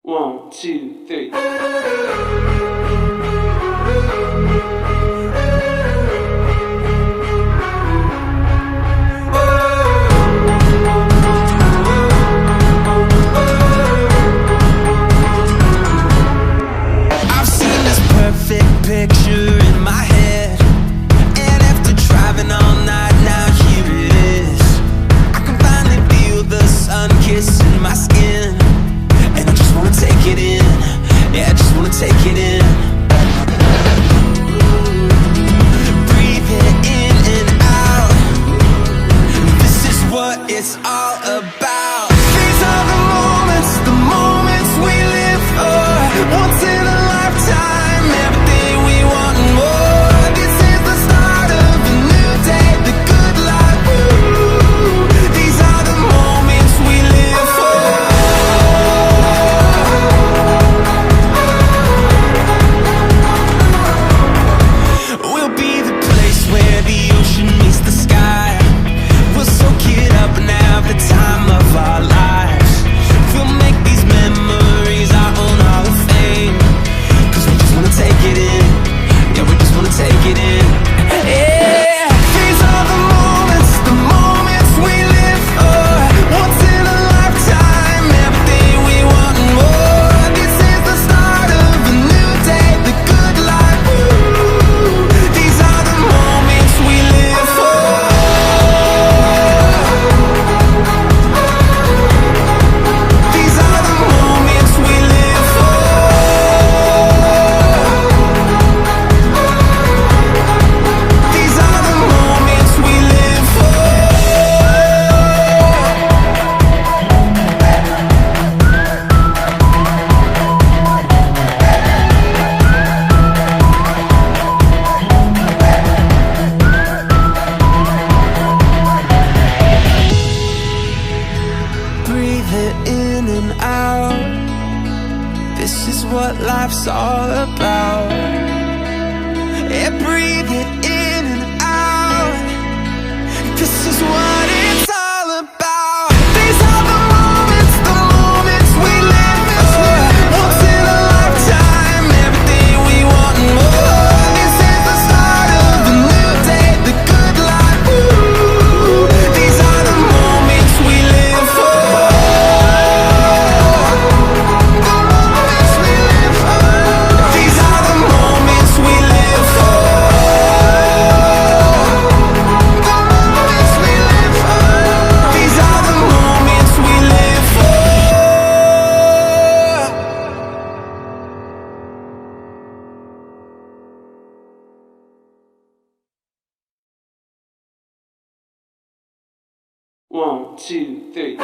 1, 2, 3. I've seen this perfect picture in my head, and after driving all night, now here it is. I can finally feel the sun kissing my skin, and I just wanna take it in. Yeah, I just wanna take it in. Breathe it in and out. This is what it's all about. These are the moments we live for. Once in a lifetime, everything we want and more. This is the start of a new day, the good life. Woo. These are the moments we live for. We'll be the place where the ocean meets the sky. We'll soak it up and have the time of our lives. We'll make these memories our own Hall of Fame. 'Cause we just wanna take it in. Yeah, we just wanna take it in. Yeah, these are the moments we live for. Once in a lifetime, everything we want and more. This is the start of a new day, the good life. Woo. These are the moments we live for. These are the moments we live for. These are the moments we live for. Breathe it in and out. This is what life's all about. Yeah, breathe it in and out. This is what it's all about. These are the moments we live for. Once in a lifetime, everything we want and more. This is the start of a new day, the good life. Woo. These are the moments we live for. The moments we live for. These are the moments we live for. The moments we live for. These are the moments we live for. One, two, three.